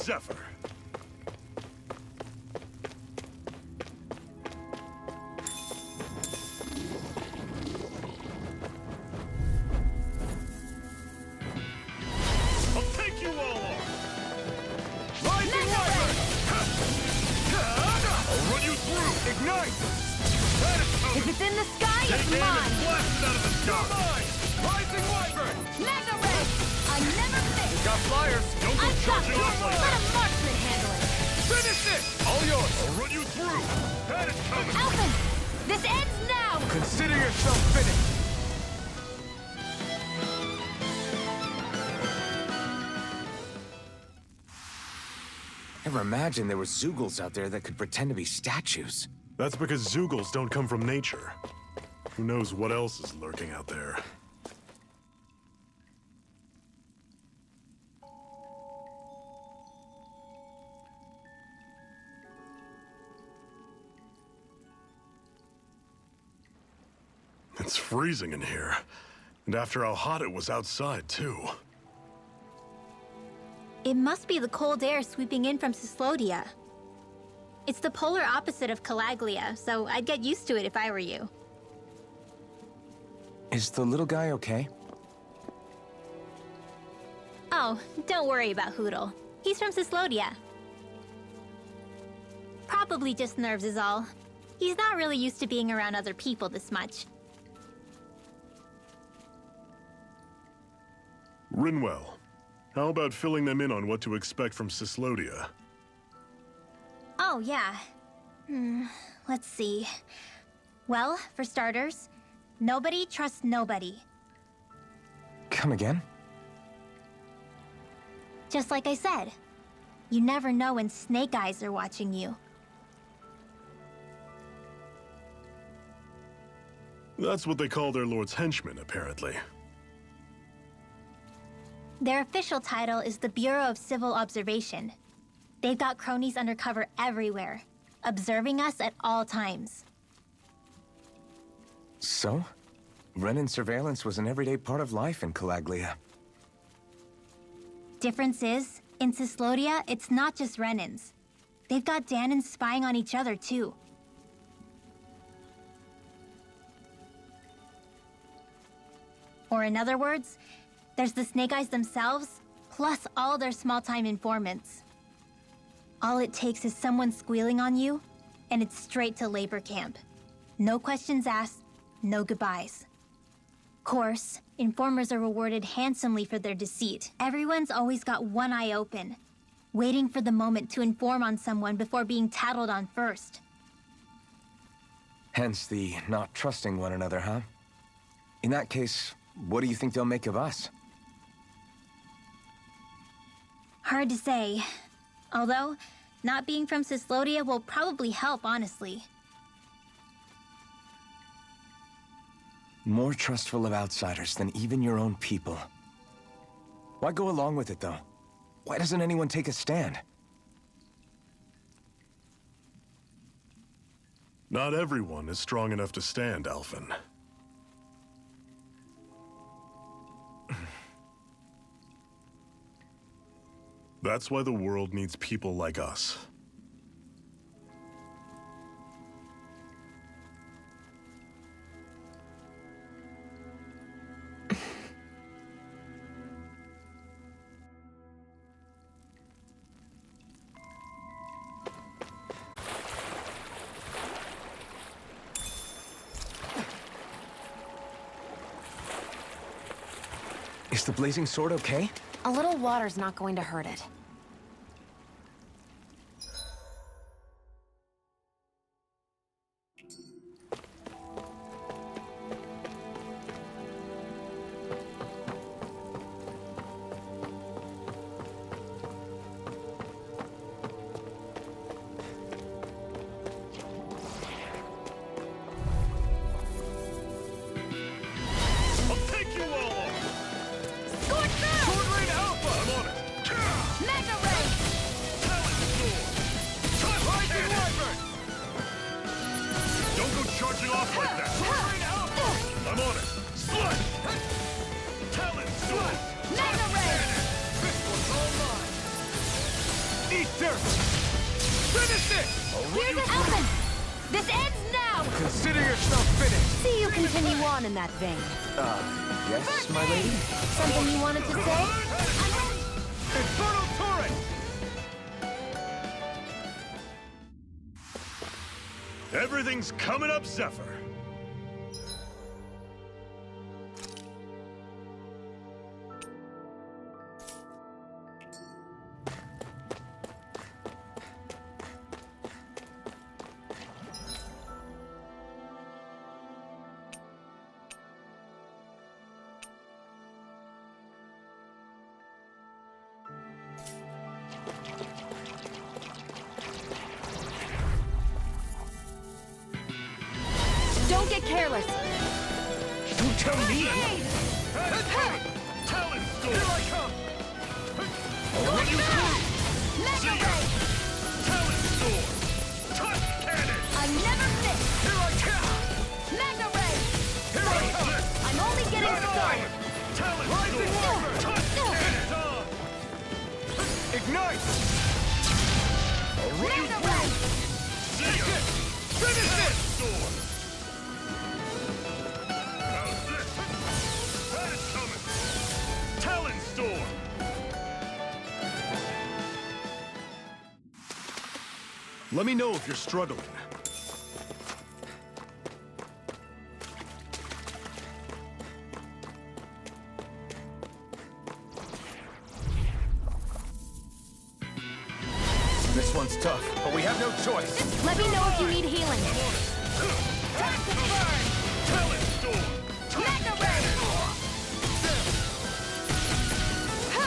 Zephyr. I'll take you all on. Rising Wyvern! I'll run you through. Ignite! If it's in the sky, it's Take aim mine! and blast it out of the sky. Mine! Rising Wyvern! Mega Ray! I never miss! Got flyers. Don't go I've got charging you! off like Let that. a marksman handle it! Finish it! All yours. I'll run you through. That is coming. Alphen! This ends now! Consider yourself finished. Never imagined there were Zeugles out there that could pretend to be statues. That's because Zeugles don't come from nature. Who knows what else is lurking out there? It's freezing in here. And after how hot it was outside, too. It must be the cold air sweeping in from Cyslodia. It's the polar opposite of Calaglia, so I'd get used to it if I were you. Is the little guy okay? Oh, don't worry about Hootle. He's from Cyslodia. Probably just nerves is all. He's not really used to being around other people this much. Rinwell, how about filling them in on what to expect from Cyslodia? Oh, yeah. Let's see. Well, for starters, nobody trusts nobody. Come again? Just like I said, you never know when Snake Eyes are watching you. That's what they call their lord's henchmen, apparently. Their official title is the Bureau of Civil Observation. They've got cronies undercover everywhere, observing us at all times. So? Renin surveillance was an everyday part of life in Calaglia. Difference is, in Cyslodia, it's not just Renins. They've got Danans spying on each other, too. Or in other words, there's the Snake Eyes themselves, plus all their small-time informants. All it takes is someone squealing on you, and it's straight to labor camp. No questions asked, no goodbyes. Course, informers are rewarded handsomely for their deceit. Everyone's always got one eye open, waiting for the moment to inform on someone before being tattled on first. Hence the not trusting one another, huh? In that case, what do you think they'll make of us? Hard to say. Although, not being from Cyslodia will probably help, honestly. More trustful of outsiders than even your own people. Why go along with it, though? Why doesn't anyone take a stand? Not everyone is strong enough to stand, Alphen. That's why the world needs people like us. Is the blazing sword okay? A little water's not going to hurt it. I'll take you all on! Scorch through! Sword Rain Alpha! I'm on it! Eat dirt! Finish it! Here's an Alphen! This ends now! Consider yourself finished! See you continue on in that vein. Yes, my lady? Something you wanted to say? Infernal Torrent! Everything's coming up, Zephyr. Don't get careless. Don't tell me! Talon Storm! Here I come! Run you through! Mega Ray! Talon Storm! Touch Cannon! I never miss! Here I come! Mega Ray! Here I come! I'm only getting started! Talon Rising Storm! Warmer! Touch Cannon! Ignite! Run you Mega through! Ray! See ya! Finish it! Storm! How's this? That is coming! Talon Storm! Let me know if you're struggling. This one's tough, but we have no choice. Let me know if you need healing. Time to burn! Talon Storm! Mega Ray!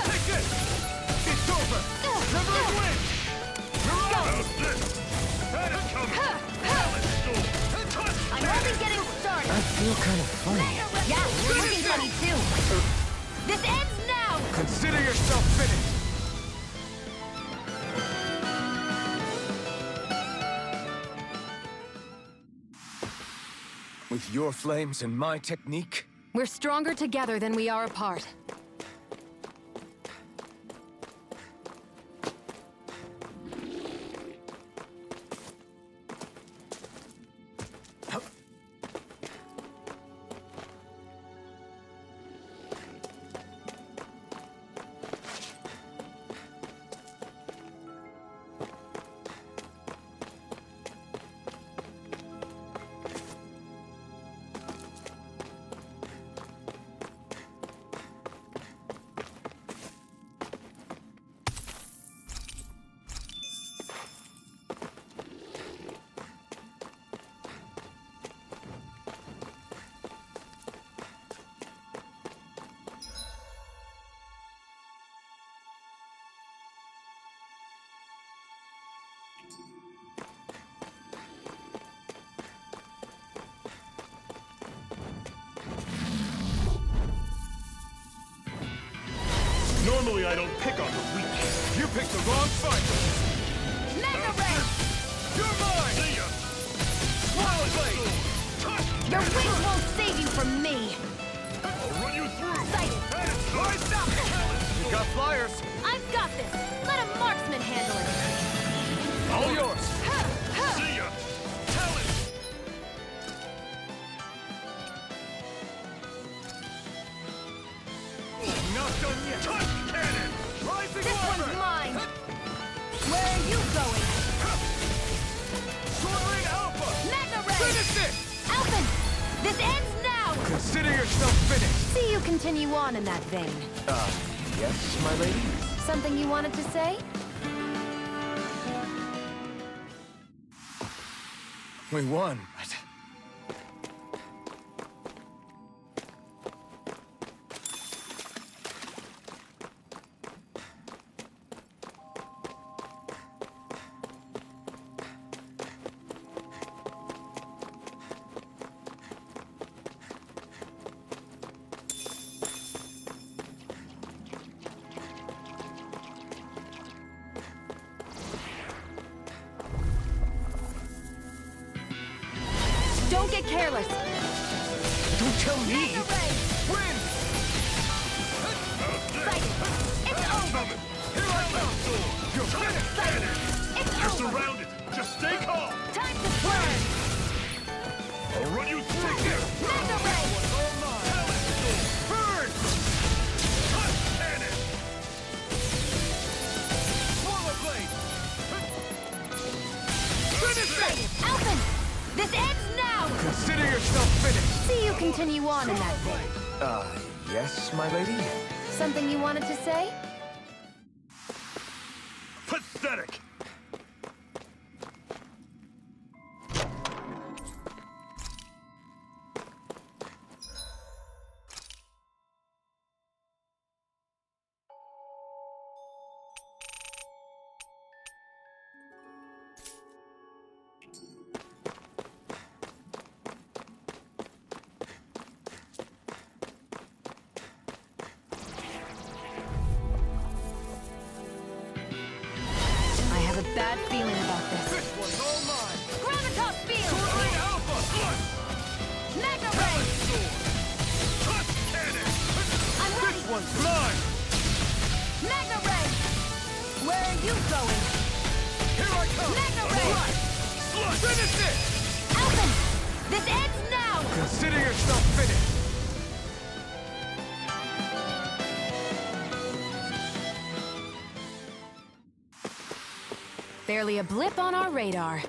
Take this! It's over! Never win! How's this? That is coming! Talon Storm! Touch I'm only getting started! I feel kind of funny. Yeah, looking funny too! This ends now! Consider yourself finished. With your flames and my technique, We're stronger together than we are apart. Normally I don't pick on the weak. you picked the wrong fight. Mega Ray! You're mine! See ya! Swallow blade! Touch! Your wings won't save you from me! I'll run you through! Sighted! That is Rise up! You got flyers. I've got this! Let a marksman handle it! All yours. See ya! Talon! Not done yet. Touch Cannon! Rising This Warmer! one's mine! Where are you going? Soaring Alpha! Mega Ray! Finish it! Alphen! This ends now! Consider yourself finished. See you continue on in that vein. Yes, my lady? Something you wanted to say? We won, but... Don't get careless! Don't tell me! Mega Ray! Win! Sighted! It's over! Here I come! You're finished! It's You're over! surrounded! Just stay calm! Time to burn! I'll run you through here! Mega Ray! Burn! Touch cannon! Swallow blade! Say it! Alphen! This ends now! Consider yourself finished! See you continue on in that vein. Yes, my lady? Something you wanted to say? Pathetic! I have a bad feeling about this. This one's all mine! Gravitas Field! Tornado Alpha! Mega Ray! Touch cannon! I'm ready! This one's mine! Mega Ray! Where are you going? Here I come! Mega Ray! Finish it! Alphen! This ends now! Consider yourself finished! Barely a blip on our radar.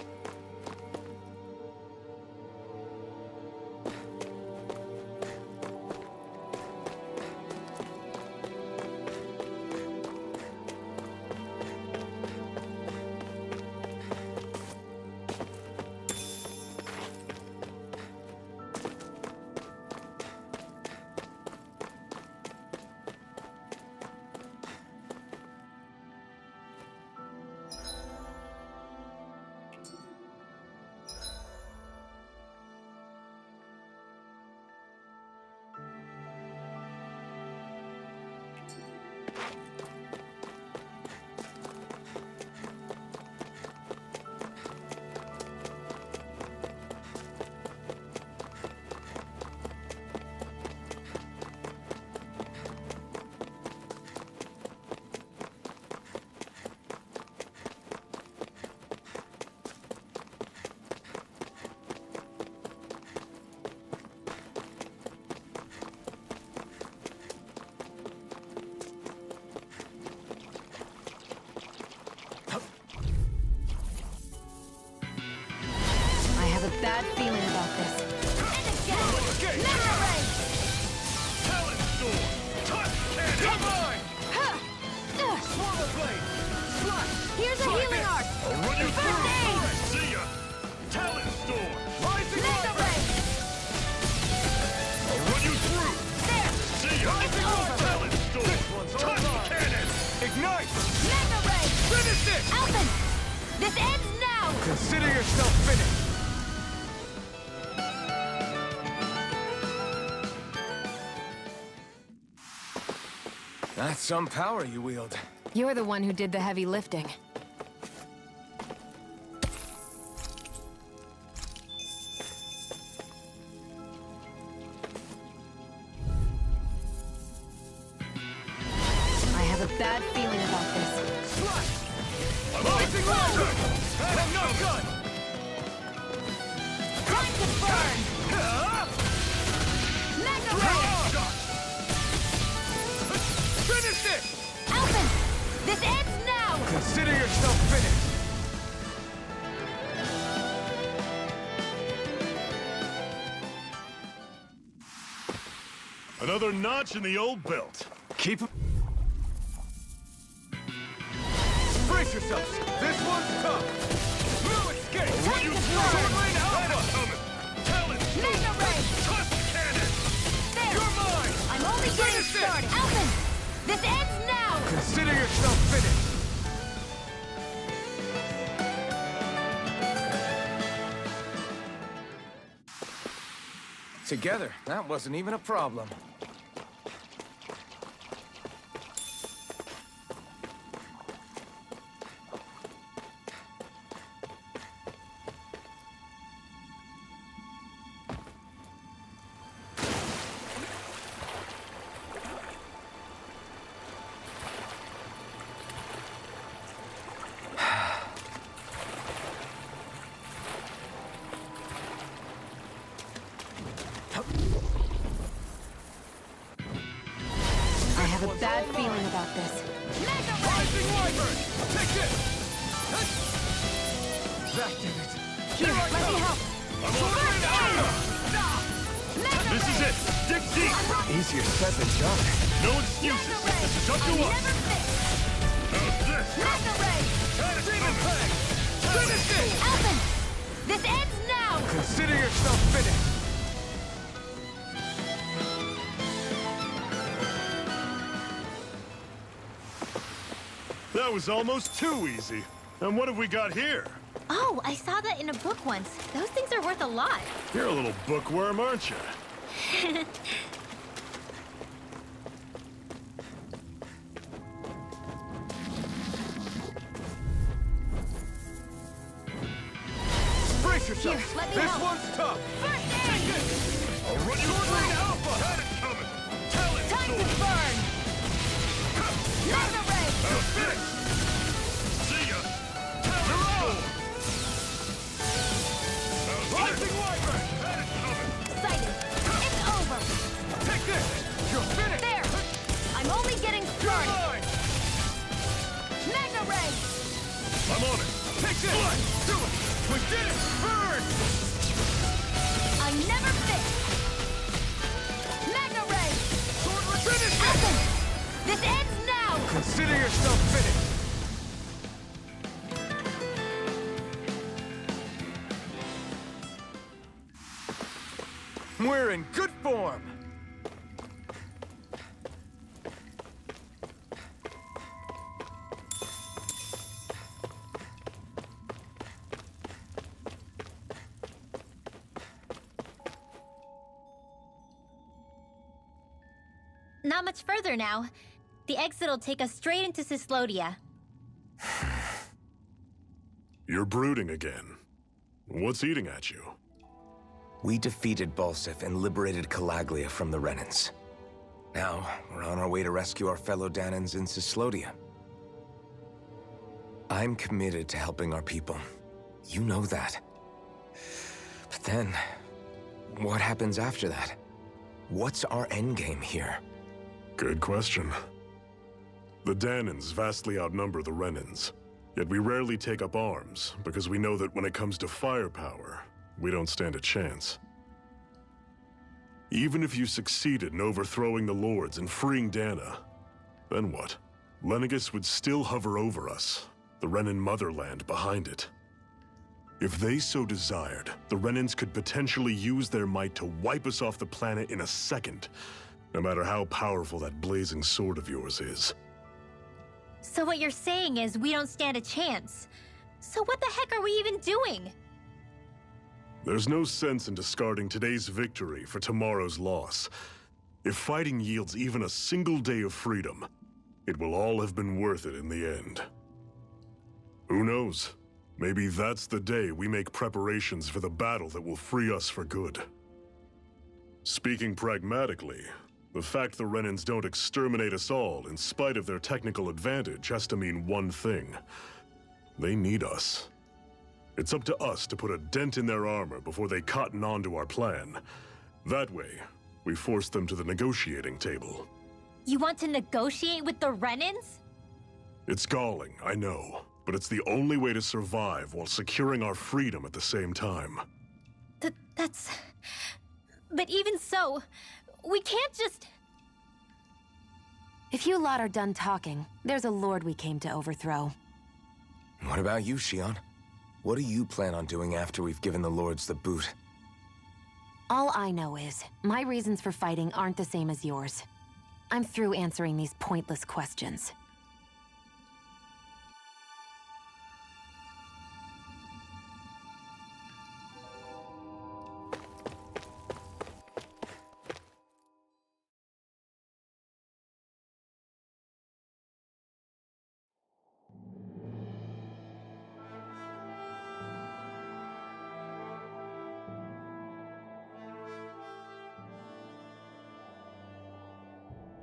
I have a bad feeling about this. And again! Mega Ray! Talon Storm! Touch cannon! You're mine! Swallow blade! Slash! Here's a healing arc! I'll run you First through! aid! See ya! Talon Storm! Rising Mega Lightning! Ray! I'll run you through! There! See ya! It's over! Talon Storm! This one's all Touch mine. cannon! Ignite! Mega Ray! Finish it! Alphen! This ends now! Consider yourself finished! That's some power you wield. You're the one who did the heavy lifting. I have a bad feeling about this. Rising Lightning! And I'm not done! Time to burn! Mega Ray! Finish it! Alphen! This ends now! Consider yourself finished! Another notch in the old belt. Keep... Brace yourselves! This one's tough! No escape! Time to burn! Tornado Alpha! Coming! Talon Storm! Mega Ray! Touch cannon! There! You're mine! I'm only getting Finish it! started! Alphen! This ends now! Consider yourself finished! Together, that wasn't even a problem. bad feeling about this. Rising Wyvern! Take this! That did it! Here, let me help. This is it! Dig deep! Easier said than done. No excuses! This is up to us! How's this? Demon Plague! Finish it! Elvin! This ends now! Consider yourself finished! That was almost too easy. And what have we got here? Oh, I saw that in a book once. Those things are worth a lot. You're a little bookworm, aren't you? Brace yourself! Here, let me This help. one's tough! First aid! I'll run you Sword through! Alpha! Had it coming! Tell it, Time to Sword! burn! Mega Ray! Finish! See ya! Tell it, Sword! Rising Wyvern! Had it coming! Sighted! It's over! Take this! You're finished! There! I'm only getting started! Mine! Mega Ray! I'm on it! Take this! Do it! We did it! Burn! I never fit! Mega Ray! Sword finish it! Elvin! This ends now! Consider yourself finished! We're in good form! Not much further now. The exit'll take us straight into Cyslodia. You're brooding again. What's eating at you? We defeated Balsif and liberated Calaglia from the Renans. Now, we're on our way to rescue our fellow Danans in Cyslodia. I'm committed to helping our people. You know that. But then, what happens after that? What's our endgame here? Good question. The Danans vastly outnumber the Renans, yet we rarely take up arms because we know that when it comes to firepower, we don't stand a chance. Even if you succeeded in overthrowing the Lords and freeing Dana, then what? Lenegis would still hover over us, the Renan motherland behind it. If they so desired, the Renans could potentially use their might to wipe us off the planet in a second, no matter how powerful that blazing sword of yours is. So what you're saying is we don't stand a chance. So what the heck are we even doing? There's no sense in discarding today's victory for tomorrow's loss. If fighting yields even a single day of freedom, it will all have been worth it in the end. Who knows? Maybe that's the day we make preparations for the battle that will free us for good. Speaking pragmatically, the fact the Renans don't exterminate us all in spite of their technical advantage has to mean one thing. They need us. It's up to us to put a dent in their armor before they cotton on to our plan. That way, we force them to the negotiating table. You want to negotiate with the Renans? It's galling, I know, but it's the only way to survive while securing our freedom at the same time. That's... But even so, we can't just... If you lot are done talking, there's a lord we came to overthrow. What about you, Shion? What do you plan on doing after we've given the Lords the boot? All I know is, my reasons for fighting aren't the same as yours. I'm through answering these pointless questions.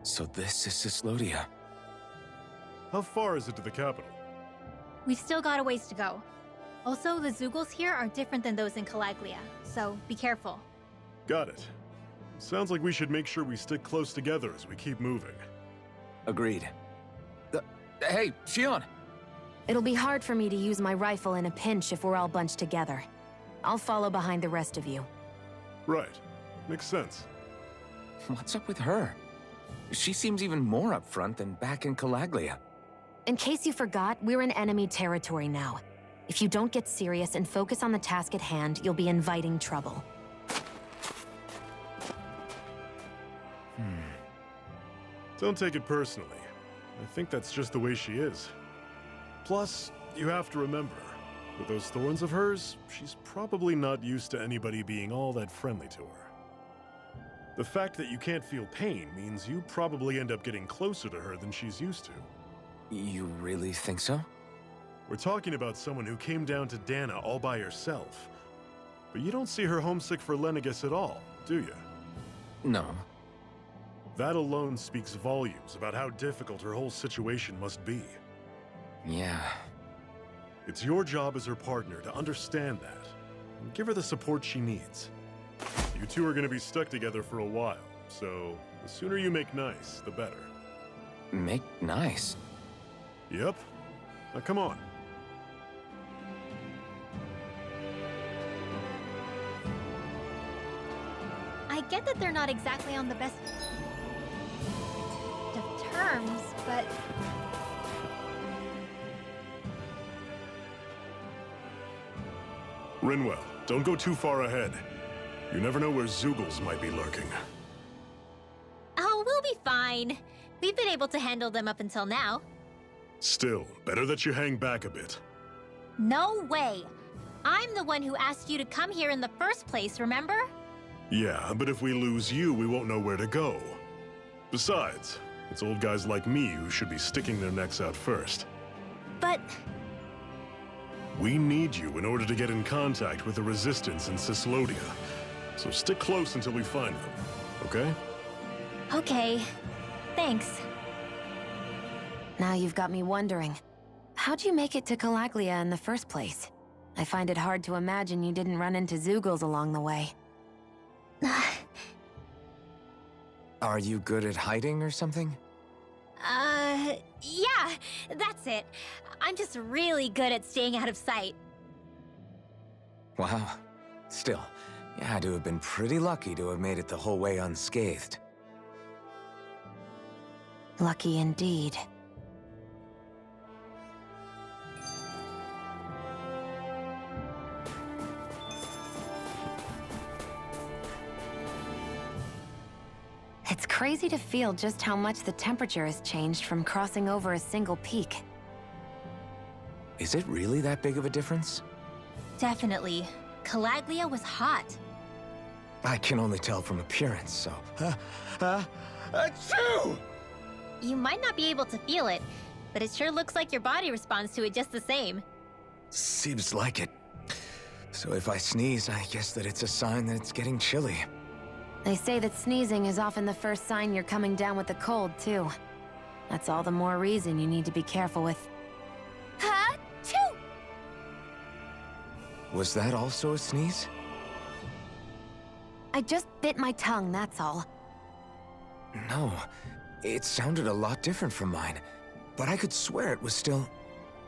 So this is Cyslodia. How far is it to the capital? We've still got a ways to go. Also, the Zeugles here are different than those in Calaglia, so be careful. Got it. Sounds like we should make sure we stick close together as we keep moving. Agreed. Hey, Shion! It'll be hard for me to use my rifle in a pinch if we're all bunched together. I'll follow behind the rest of you. Right. Makes sense. What's up with her? She seems even more upfront than back in Calaglia. In case you forgot, we're in enemy territory now. If you don't get serious and focus on the task at hand, you'll be inviting trouble. Don't take it personally. I think that's just the way she is. Plus, you have to remember, with those thorns of hers, she's probably not used to anybody being all that friendly to her. The fact that you can't feel pain means you probably end up getting closer to her than she's used to. You really think so? We're talking about someone who came down to Dana all by herself. But you don't see her homesick for Lenegis at all, do you? No. That alone speaks volumes about how difficult her whole situation must be. Yeah. It's your job as her partner to understand that, and give her the support she needs. You two are going to be stuck together for a while, so the sooner you make nice, the better. Make nice? Yep. Now come on. I get that they're not exactly on the best of terms, but Rinwell, don't go too far ahead. You never know where Zoogles might be lurking. oh, we'll be fine. We've been able to handle them up until now. Still, better that you hang back a bit. No way. I'm the one who asked you to come here in the first place, remember? Yeah, but if we lose you, we won't know where to go. Besides, it's old guys like me who should be sticking their necks out first. But We need you in order to get in contact with the Resistance in Cislodia. So stick close until we find them, okay? okay, thanks. Now you've got me wondering. How'd you make it to Calaglia in the first place? I find it hard to imagine you didn't run into Zoogles along the way. Are you good at hiding or something? Yeah, that's it. I'm just really good at staying out of sight. Wow. Still, you had to have been pretty lucky to have made it the whole way unscathed. Lucky indeed. It's crazy to feel just how much the temperature has changed from crossing over a single peak. Is it really that big of a difference? Definitely. Calaglia was hot. I can only tell from appearance, so... Achoo! You might not be able to feel it, but it sure looks like your body responds to it just the same. Seems like it. So if I sneeze, I guess that it's a sign that it's getting chilly. They say that sneezing is often the first sign you're coming down with the cold, too. That's all the more reason you need to be careful with... Ha-choo! Was that also a sneeze? I just bit my tongue, that's all. No. It sounded a lot different from mine. But I could swear it was still...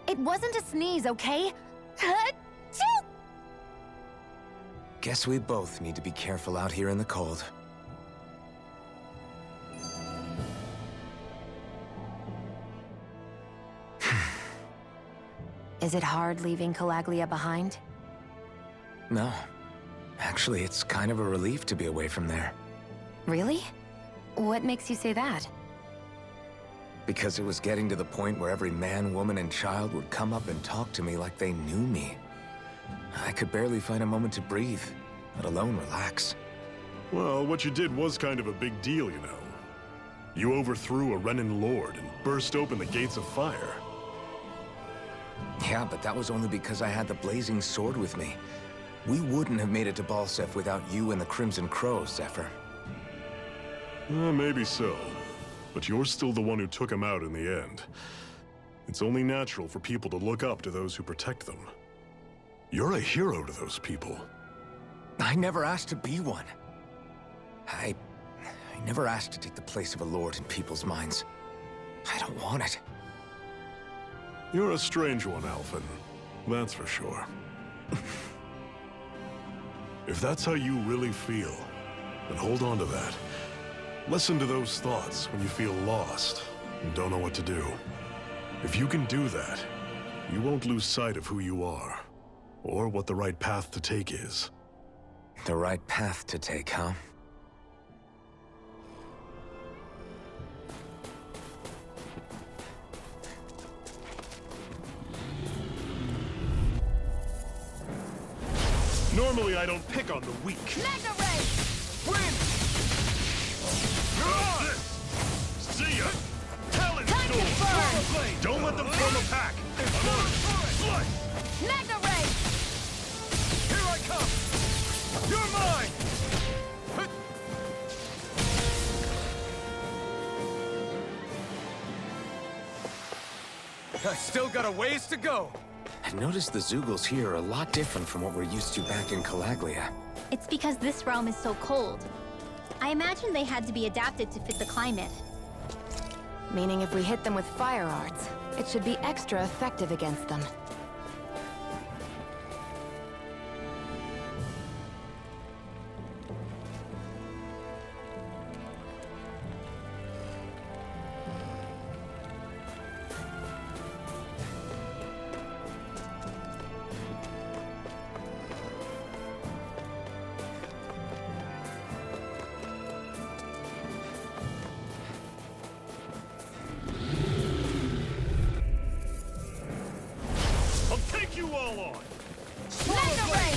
It wasn't a sneeze, okay? Ha-choo! Guess we both need to be careful out here in the cold. Is it hard leaving Calaglia behind? No. Actually, it's kind of a relief to be away from there. Really? What makes you say that? Because it was getting to the point where every man, woman, and child would come up and talk to me like they knew me. I could barely find a moment to breathe, let alone relax. Well, what you did was kind of a big deal, you know. You overthrew a Renan lord and burst open the gates of fire. Yeah, but that was only because I had the blazing sword with me. We wouldn't have made it to Balsef without you and the Crimson Crows, Zephyr. Maybe so. But you're still the one who took him out in the end. It's only natural for people to look up to those who protect them. You're a hero to those people. I never asked to be one. I never asked to take the place of a lord in people's minds. I don't want it. You're a strange one, Alphen. That's for sure. If that's how you really feel, then hold on to that. Listen to those thoughts when you feel lost and don't know what to do. If you can do that, you won't lose sight of who you are, or what the right path to take is. The right path to take, huh? Normally, I don't pick on the weak. Mega Ray! Win! See ya! Talent Time to burn! Don't let them form a pack! Slice! Mega Ray! Here I come! You're mine! I still got a ways to go. I noticed the Zeugles here are a lot different from what we're used to back in Calaglia. It's because this realm is so cold. I imagine they had to be adapted to fit the climate. Meaning if we hit them with fire arts, it should be extra effective against them. You all on! Mega Ray!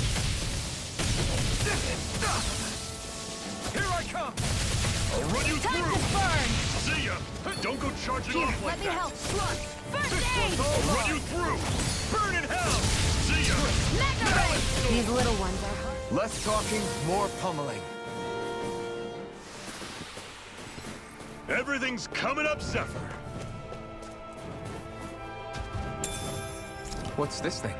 Here I come! I'll run you Time through! to burn! See ya! Don't go charging Here, off like let me that! help. First aid! I'll run you through! Burn in hell! See ya! Mega Ray! These little ones are hard. Less talking, more pummeling. Everything's coming up, Zephyr! What's this thing?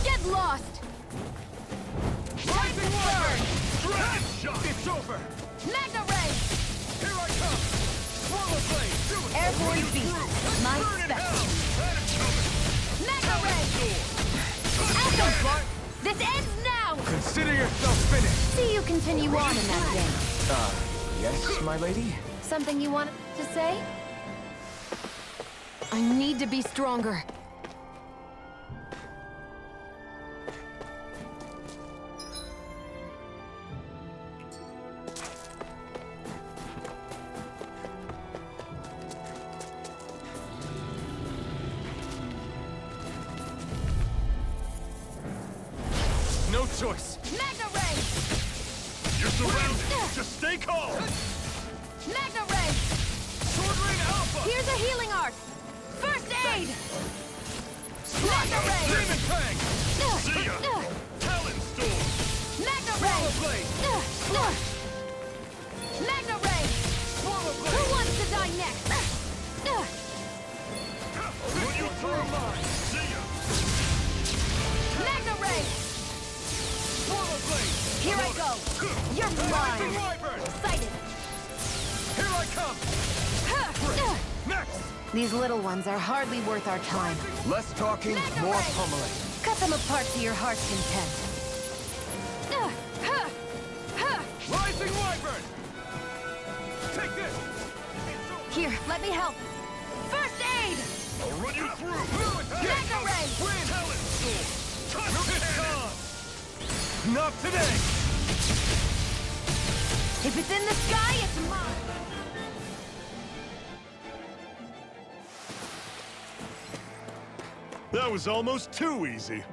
Get lost! Rising Burn! Dragon shot! It's over! Mega Ray! Here I come! Swallow blade! Do it! Airborne You beast. through. My Burn in special. hell! Let it coming! Mega Ray! Echo! This ends now! Consider yourself finished. See you continue on in that vein. Yes, my lady? Something you wanted to say? I need to be stronger. No choice. Mega Ray! You're surrounded! Just stay calm! Mega Ray! Sword Rain Alpha! Here's a healing art! First aid! Mega Ray! Demon Fang! See ya! Talon Storm! Mega Ray! Blade! Mega Ray! Swallow Who Blade! wants to die next? I'll run you through mine! See ya! Mega Ray! Swallow Blade! Here I go! You're Rising mine! Wyvern! Excited! Here I come! Next! These little ones are hardly worth our time. Less talking, Mega more Ray! pummeling. Cut them apart to your heart's content. Rising Wyvern! Take this! Here, let me help. First aid! I'll run you through! Mega Ray! Win! Talon Storm! Touch Not today! If it's in the sky, it's mine! That was almost too easy.